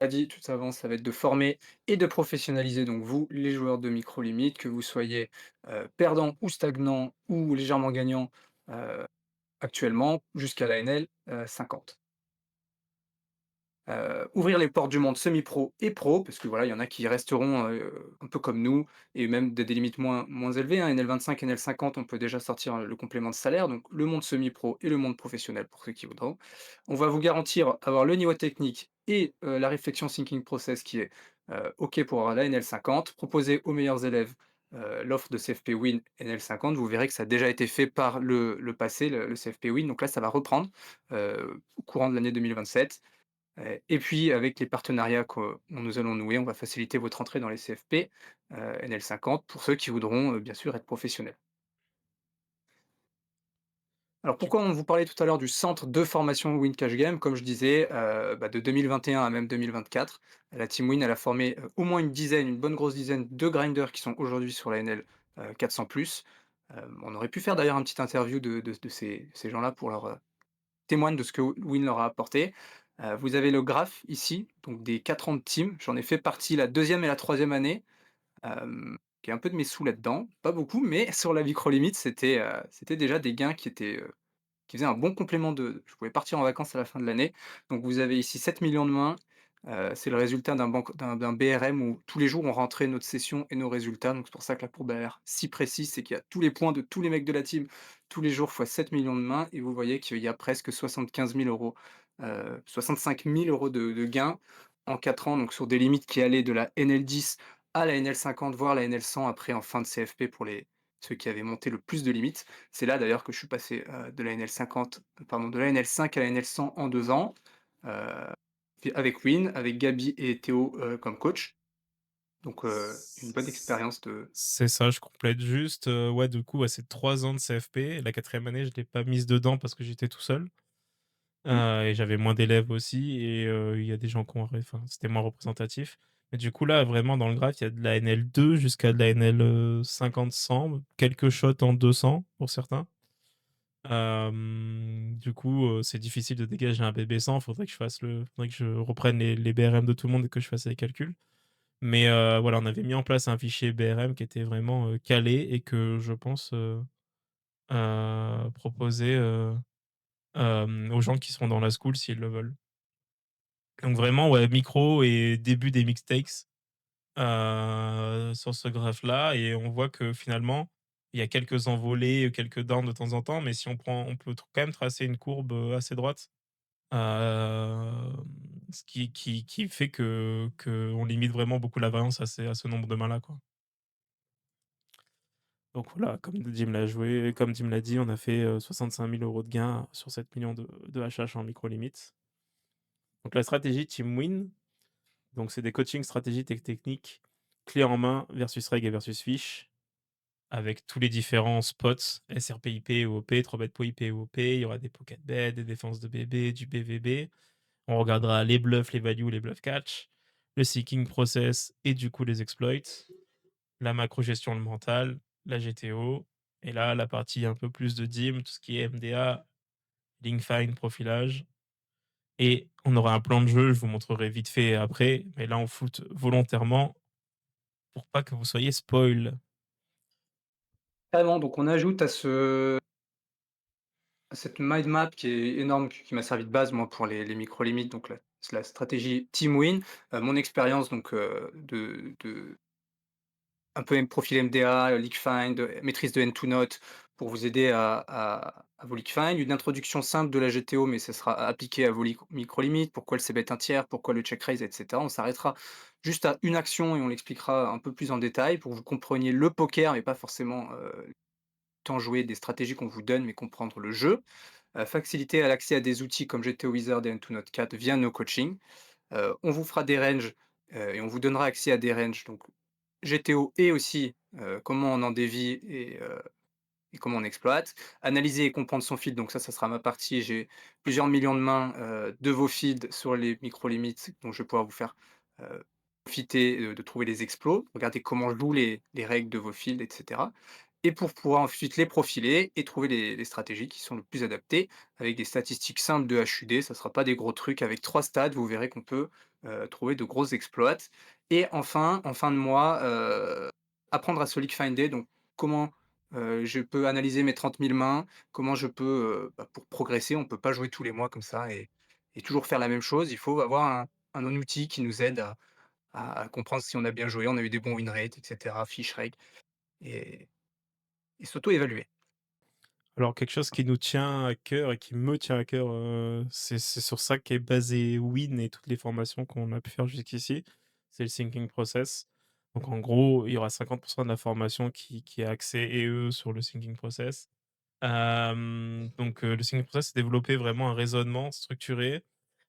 a dit tout avant, ça va être de former et de professionnaliser donc vous, les joueurs de micro limites, que vous soyez, perdant ou stagnant ou légèrement gagnant, heu, actuellement jusqu'à l'ANL, 50. Ouvrir les portes du monde semi-pro et pro, parce que voilà, il y en a qui resteront, un peu comme nous et même des limites moins élevées, hein. NL25, NL50, on peut déjà sortir, le complément de salaire, donc le monde semi-pro et le monde professionnel pour ceux qui voudront. On va vous garantir avoir le niveau technique et la réflexion thinking process qui est, OK pour avoir la NL50. Proposer aux meilleurs élèves, l'offre de CFP Win NL50. Vous verrez que ça a déjà été fait par le passé, le CFP Win, donc là, ça va reprendre, au courant de l'année 2027. Et puis avec les partenariats que nous allons nouer, on va faciliter votre entrée dans les CFP, NL50 pour ceux qui voudront, bien sûr être professionnels. Alors Tu pourquoi on vous parlait tout à l'heure du centre de formation Win Cash Game? Comme je disais, de 2021 à même 2024, la team Win, elle a formé, au moins une dizaine, une bonne grosse dizaine de grinders qui sont aujourd'hui sur la NL, 400+. On aurait pu faire d'ailleurs un petit interview de ces gens-là pour leur, témoignent de ce que Win leur a apporté. Vous avez le graphe ici, donc des 4 ans de team. J'en ai fait partie la deuxième et la troisième année, qui a un peu de mes sous là-dedans, pas beaucoup, mais sur la micro limite, c'était déjà des gains qui faisait un bon complément de je pouvais partir en vacances à la fin de l'année. Donc vous avez ici 7 millions de mains, c'est le résultat d'un BRM où tous les jours on rentrait notre session et nos résultats. Donc c'est pour ça que la courbe a l'air si précise, c'est qu'il y a tous les points de tous les mecs de la team, tous les jours fois 7 millions de mains et vous voyez qu'il y a presque 75 000 €, 65 000 € de gains en 4 ans, donc sur des limites qui allaient de la NL10 à la NL50, voire la NL100 après en fin de CFP pour ceux qui avaient monté le plus de limites. C'est là d'ailleurs que je suis passé, de la NL50 pardon, de la NL5 à la NL100 en 2 ans, heu, puis avec Win, avec Gabi et Théo, comme coach. Donc, une bonne expérience de C'est ça, je complète juste, ouais, du coup, ouais, c'est 3 ans de CFP. La quatrième année, je l'ai pas mise dedans parce que j'étais tout seul, mmh, et j'avais moins d'élèves aussi et il y a des gens qui ont enfin, c'était moins représentatif. Mais du coup, là, vraiment, dans le graphe, il y a de la NL2 jusqu'à de la NL, 50-100, quelques shots en 200 pour certains. Du coup, c'est difficile de dégager un BB 100. Faudrait que je reprenne les BRM de tout le monde et que je fasse les calculs. Mais voilà, on avait mis en place un fichier BRM qui était vraiment calé et que je pense proposer aux gens qui seront dans la school s'ils le veulent. Donc vraiment, ouais, micro et début des mixtakes sur ce graphe-là. Et on voit que finalement, il y a quelques envolées, quelques downs de temps en temps. Mais si on peut quand même tracer une courbe assez droite. Ce qui fait que on limite vraiment beaucoup la variance à ce nombre de mains-là, quoi. Donc voilà, comme Dim l'a dit, on a fait 65 000 € de gains sur 7 millions de HH en micro limite. Donc la stratégie Team Win, donc c'est des coachings stratégiques et techniques clés en main versus reg et versus fiche, avec tous les différents spots, SRPIP, OOP, 3 bêtes pour IP et OOP. Il y aura des pocket bets, des défenses de BB, du BVB. On regardera les bluffs, les values, les bluff catch, le seeking process et du coup les exploits, la macro gestion le mental, la GTO, et là la partie un peu plus de DIM, tout ce qui est MDA, link fine, profilage. Et on aura un plan de jeu, je vous montrerai vite fait après, mais là on fout volontairement pour pas que vous soyez spoil. carrément, donc on ajoute à cette mind map qui est énorme, qui m'a servi de base moi pour les micro limites, donc la stratégie Team Win, mon expérience donc, de un peu profil MDA, Leakfind, maîtrise de End-to-Note pour vous aider à vos Leakfind. Une introduction simple de la GTO, mais ce sera appliqué à vos micro-limites, pourquoi le c-bet un tiers, pourquoi le check raise, et cetera. On s'arrêtera juste à une action et on l'expliquera un peu plus en détail pour que vous compreniez le poker, mais pas forcément, tant jouer des stratégies qu'on vous donne, mais comprendre le jeu. Faciliter à l'accès à des outils comme GTO Wizard et End-to-Note 4 via nos coachings. On vous fera des ranges, et on vous donnera accès à des ranges, donc GTO et aussi, comment on en dévie et comment on exploite. Analyser et comprendre son feed, donc ça sera ma partie. J'ai plusieurs millions de mains, de vos feeds sur les micro-limites, donc je vais pouvoir vous faire, profiter, de trouver les exploits. Regardez comment jouent les règles de vos fields et cetera. et pour pouvoir ensuite les profiler et trouver les stratégies qui sont le plus adaptées avec des statistiques simples de HUD. Ça sera pas des gros trucs avec 3 stats, vous verrez qu'on peut, trouver de grosses exploits et enfin, en fin de mois, apprendre à Solid Finder, donc comment, je peux analyser mes 30 000 mains, comment je peux, bah, pour progresser, on peut pas jouer tous les mois comme ça et toujours faire la même chose. Il faut avoir un outil qui nous aide à comprendre si on a bien joué, on a eu des bons win rates et cetera, fiche reg et et s'auto-évaluer. Alors quelque chose qui nous tient à cœur et qui me tient à cœur, c'est sur ça qu'est basé Win et toutes les formations qu'on a pu faire jusqu'ici, c'est le thinking process. Donc en gros, il y aura 50 de la formation qui est axée sur le thinking process. Le thinking process, c'est développer vraiment un raisonnement structuré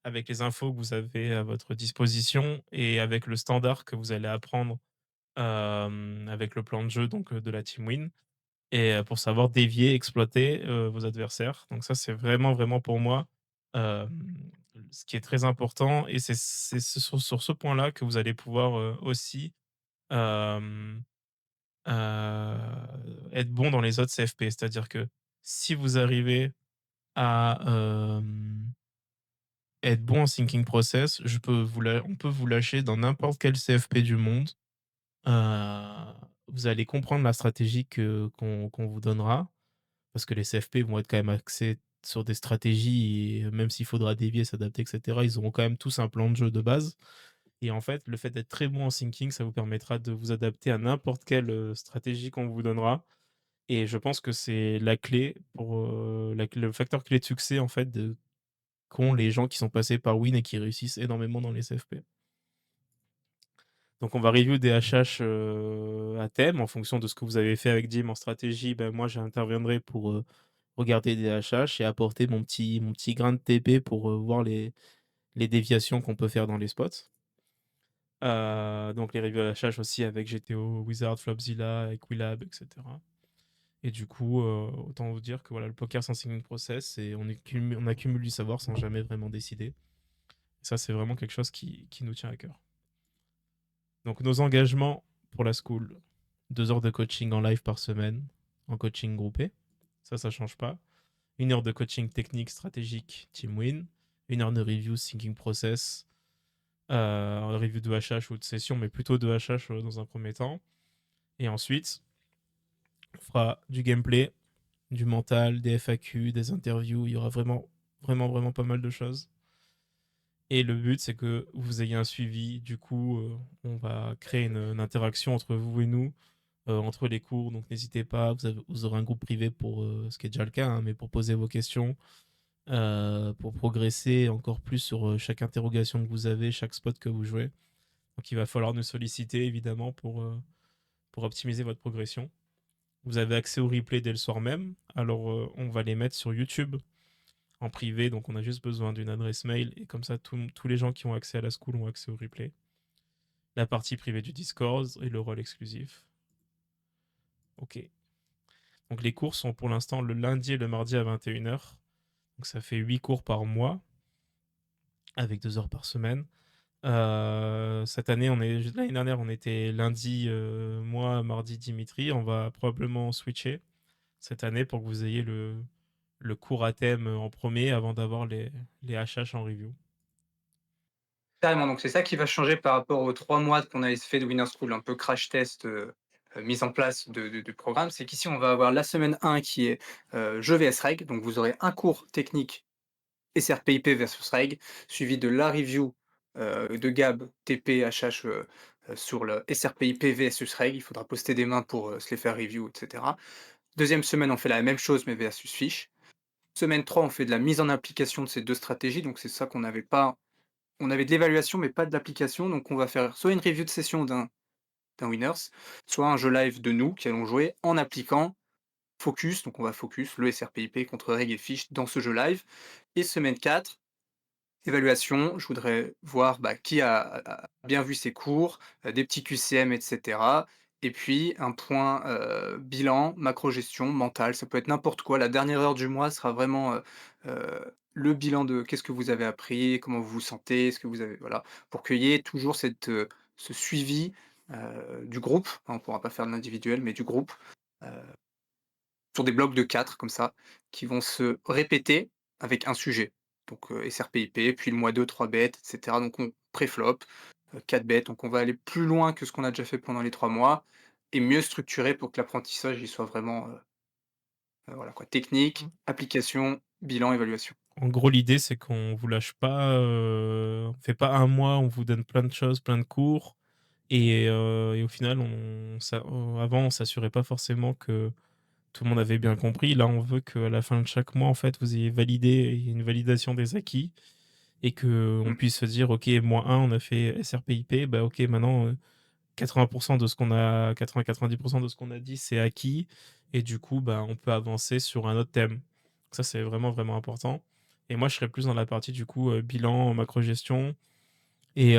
avec les infos que vous avez à votre disposition et avec le standard que vous allez apprendre, avec le plan de jeu donc, de la team Win et pour savoir dévier, exploiter, vos adversaires. Donc ça, c'est vraiment, vraiment pour moi, ce qui est très important et c'est sur ce point-là que vous allez pouvoir, aussi, hem, être bon dans les autres CFP. C'est-à-dire que si vous arrivez à, être bon en thinking process, je peux vous la on peut vous lâcher dans n'importe quel CFP du monde. Heu, Vous allez comprendre la stratégie qu'on vous donnera. Parce que les CFP vont être quand même axés sur des stratégies et même s'il faudra dévier, s'adapter et cetera, ils auront quand même tous un plan de jeu de base et en fait, le fait d'être très bon en thinking, ça vous permettra de vous adapter à n'importe quelle, stratégie qu'on vous donnera et je pense que c'est la clé pour, le facteur clé de succès en fait qu'ont les gens qui sont passés par Win et qui réussissent énormément dans les CFP. Donc on va review des HH, à thème en fonction de ce que vous avez fait avec Jim en stratégie, ben, moi j'interviendrai pour, regarder des HH et apporter mon petit grain de TP pour, voir les déviations qu'on peut faire dans les spots. Donc les reviews HH aussi avec GTO, Wizard, Flopzilla, Equilab et cetera et du coup, autant vous dire que voilà, le poker sans signing process et on accumule du savoir sans jamais vraiment décider. Et ça, c'est vraiment quelque chose qui nous tient à cœur. Donc nos engagements pour la school, 2 heures de coaching en live par semaine, en coaching groupé. Ça change pas. 1 heure de coaching technique, stratégique, team win. 1 heure de review, thinking process, review de HH ou de session, mais plutôt de HH dans un premier temps. Et ensuite, on fera du gameplay, du mental, des FAQ, des interviews. Il y aura vraiment, vraiment, vraiment pas mal de choses. Et le but, c'est que vous ayez un suivi. Du coup, on va créer une interaction entre vous et nous, entre les cours. Donc, n'hésitez pas. Vous aurez un groupe privé pour, ce qui est déjà le cas, hein, mais pour poser vos questions, pour progresser encore plus sur chaque interrogation que vous avez, chaque spot que vous jouez. Donc il va falloir nous solliciter évidemment pour optimiser votre progression. Vous avez accès au replay dès le soir même. Alors on va les mettre sur YouTube en privé, donc on a juste besoin d'une adresse mail et comme ça tous les gens qui ont accès à la school ont accès au replay. La partie privée du Discord et le rôle exclusif. Ok. Donc les cours sont pour l'instant le lundi et le mardi à 21 h. Donc ça fait 8 cours par mois avec 2 heures par semaine. Cette année, l'année dernière, on était lundi, moi, mardi, Dimitri. On va probablement switcher cette année pour que vous ayez le cours à thème en premier avant d'avoir les HH en review. Carrément, donc c'est ça qui va changer par rapport aux 3 mois qu'on avait fait de Winner School, un peu crash test, mise en place du programme. C'est qu'ici, on va avoir la semaine 1 qui est, jeu vs règle, donc vous aurez un cours technique SRPIP versus règle, suivi de la review, de Gab, TP, HH, sur le SRPIP versus règle. Il faudra poster des mains pour, se les faire review et cetera. 2e semaine, on fait la même chose mais versus fiche. Semaine 3, on fait de la mise en application de ces 2 stratégies, donc c'est ça qu'on n'avait pas. On avait de l'évaluation, mais pas de l'application, donc on va faire soit une review de session d'un winners, soit un jeu live de nous qui allons jouer en appliquant focus, donc on va focus le SRPIP contre règle et fiche dans ce jeu live. Et semaine 4, évaluation, je voudrais voir, bah, qui a bien vu ses cours, des petits QCM et cetera. Et puis un point, bilan, macro-gestion, mental, ça peut être n'importe quoi. La dernière heure du mois sera vraiment, le bilan de qu'est-ce que vous avez appris, comment vous vous sentez, est-ce que vous avez voilà, pour qu'il y ait toujours ce suivi, du groupe. Hein, on ne pourra pas faire de l'individuel, mais du groupe, heu, sur des blocs de 4 comme ça, qui vont se répéter avec un sujet. Donc, SRPIP, puis le mois 2 3 bêtes et cetera. Donc on préflop, 4 bêtes, donc on va aller plus loin que ce qu'on a déjà fait pendant les 3 mois et mieux structurer pour que l'apprentissage, il soit vraiment, voilà quoi, technique, application, bilan, évaluation. En gros, l'idée, c'est qu'on vous lâche pas, on fait pas un mois, on vous donne plein de choses, plein de cours et au final, avant, on s'assurait pas forcément que tout le monde avait bien compris. Là, on veut qu'à la fin de chaque mois, en fait, vous ayez validé une validation des acquis et qu'on Mmh, puisse se dire: «OK, mois 1, on a fait SRPIP, bah, OK, maintenant, 80 de ce qu'on a 90 de ce qu'on a dit, c'est acquis et du coup, bah, on peut avancer sur un autre thème. Ça, c'est vraiment, vraiment important et moi, je serais plus dans la partie, du coup, bilan, macro-gestion et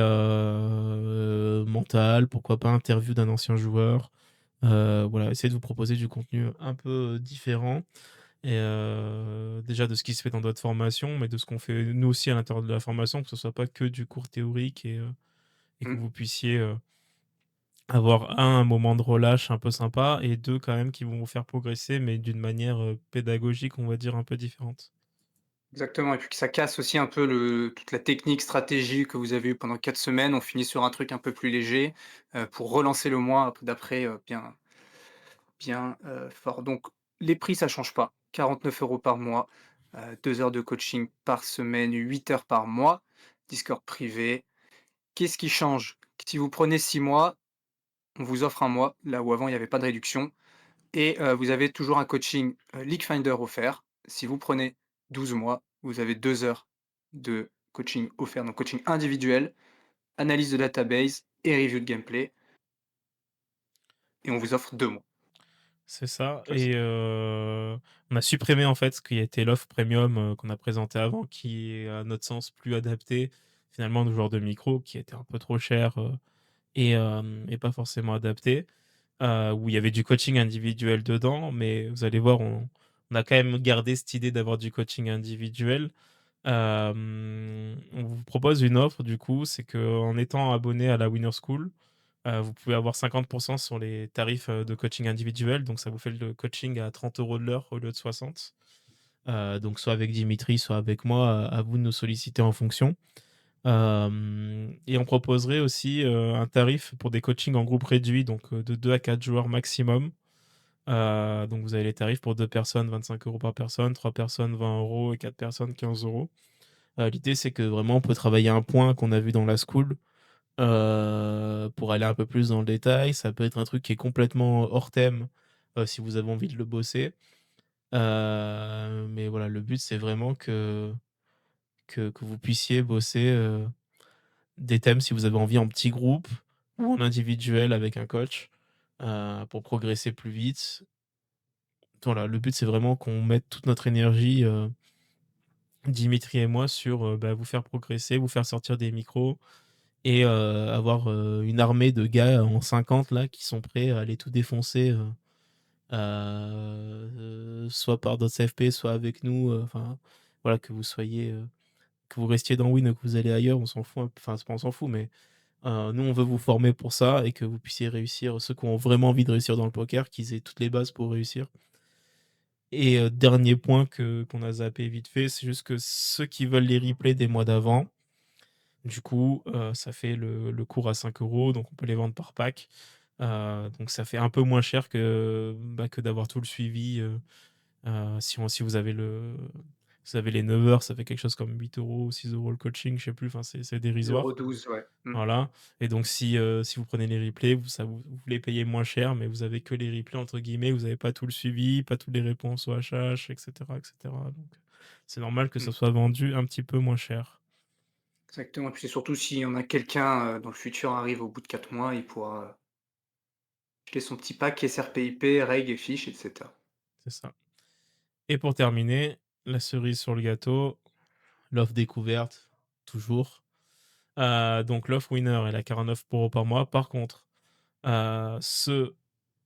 mental, pourquoi pas interview d'un ancien joueur. Voilà, essayer de vous proposer du contenu un peu, différent et déjà de ce qui se fait dans d'autres formations, mais de ce qu'on fait nous aussi à l'intérieur de la formation, que ce soit pas que du cours théorique et que mmh. vous puissiez, avoir un moment de relâche un peu sympa et 2 quand même qui vont vous faire progresser, mais d'une manière, pédagogique, on va dire un peu différente. Exactement et puis que ça casse aussi un peu le toute la technique, stratégie que vous avez eue pendant 4 semaines. On finit sur un truc un peu plus léger, pour relancer le mois d'après, bien, fort. Donc les prix, ça change pas. 49 € par mois, 2 heures de coaching par semaine, 8 heures par mois, Discord privé. Qu'est-ce qui change? Si vous prenez 6 mois, on vous offre un mois, là où avant il y avait pas de réduction et vous avez toujours un coaching, League Finder offert. Si vous prenez 12 mois, vous avez 2 heures de coaching offert, donc coaching individuel, analyse de database et review de gameplay et on vous offre 2 mois. C'est ça et Classique. on a supprimé en fait ce qui était l'offre premium, qu'on a présenté avant, qui est à notre sens plus adapté finalement aux joueurs de micro, qui était un peu trop cher, et pas forcément adapté. Où il y avait du coaching individuel dedans, mais vous allez voir, on a quand même gardé cette idée d'avoir du coaching individuel. On vous propose une offre du coup, c'est qu'en étant abonné à la Winner School, vous pouvez avoir 50 sur les tarifs, de coaching individuel, donc ça vous fait le coaching à 30 € de l'heure au lieu de 60. Donc soit avec Dimitri, soit avec moi, à vous de nous solliciter en fonction. Et on proposerait aussi, un tarif pour des coachings en groupe réduit, donc de 2 à 4 joueurs maximum. Donc vous avez les tarifs pour 2 personnes, 25 € par personne, 3 personnes, 20 € et 4 personnes, 15 €. L'idée, c'est que vraiment on peut travailler un point qu'on a vu dans la school, pour aller un peu plus dans le détail. Ça peut être un truc qui est complètement hors thème, si vous avez envie de le bosser. Mais voilà, le but, c'est vraiment que vous puissiez bosser, des thèmes si vous avez envie en petit groupe ou en individuel avec un coach, pour progresser plus vite. Voilà, le but, c'est vraiment qu'on mette toute notre énergie, Dimitri et moi sur, bah, vous faire progresser, vous faire sortir des micros et avoir, une armée de gars en 50 là qui sont prêts à aller tout défoncer, soit par d'autres CFP, soit avec nous, enfin voilà que vous soyez, que vous restiez dans Win ou que vous allez ailleurs, on s'en fout enfin c'est pas on s'en fout mais, nous on veut vous former pour ça et que vous puissiez réussir, ceux qui ont vraiment envie de réussir dans le poker, qu'ils aient toutes les bases pour réussir et dernier point que qu'on a zappé vite fait, c'est juste que ceux qui veulent les replays des mois d'avant, du coup, ça fait le cours à 5 €, donc on peut les vendre par pack. Donc ça fait un peu moins cher que, bah, que d'avoir tout le suivi, si vous avez les 9 heures, ça fait quelque chose comme 8 € ou 6 € le coaching, je sais plus, enfin c'est dérisoire. 0,12 ouais. Mmh. Voilà et donc si vous prenez les replays, vous les payez moins cher, mais vous avez que les replays entre guillemets, vous avez pas tout le suivi, pas toutes les réponses au HH et cetera, donc c'est normal que Mmh. ça soit vendu un petit peu moins cher. Exactement, puis c'est surtout si on a quelqu'un, dans le futur arrive au bout de 4 mois, il pourra, acheter son petit pack SRPIP, règles et fiches et cetera. C'est ça et pour terminer, la cerise sur le gâteau, l'offre découverte, toujours. Donc l'offre winner, elle est à 49 € par mois. Par contre, ceux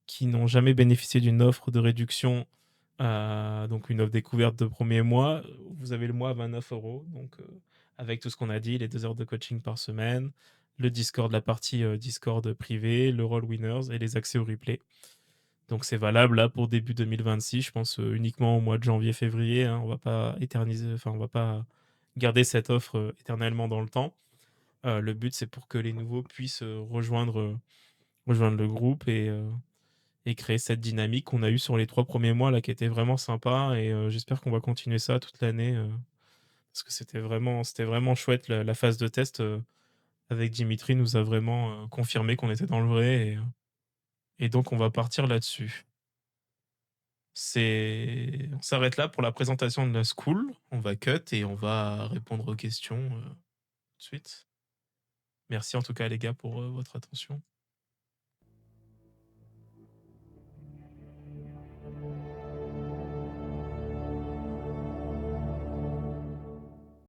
qui n'ont jamais bénéficié d'une offre de réduction, donc une offre découverte de premier mois, vous avez le mois à 29 €, donc avec tout ce qu'on a dit, les 2 heures de coaching par semaine, le Discord, la partie, Discord privée, le rôle winners et les accès au replay. Donc c'est valable là pour début 2026, je pense, uniquement au mois de janvier-février, hein. On va pas éterniser, enfin on va pas garder cette offre, éternellement dans le temps. Le but, c'est pour que les nouveaux puissent, rejoindre le groupe et créer cette dynamique qu'on a eue sur les 3 premiers mois là, qui était vraiment sympa, et j'espère qu'on va continuer ça toute l'année, parce que c'était vraiment chouette. La phase de test, avec Dimitri nous a vraiment, confirmé qu'on était dans le vrai, et donc on va partir là-dessus. On s'arrête là pour la présentation de la school. On va cut et on va répondre aux questions, tout de suite. Merci en tout cas les gars pour, votre attention.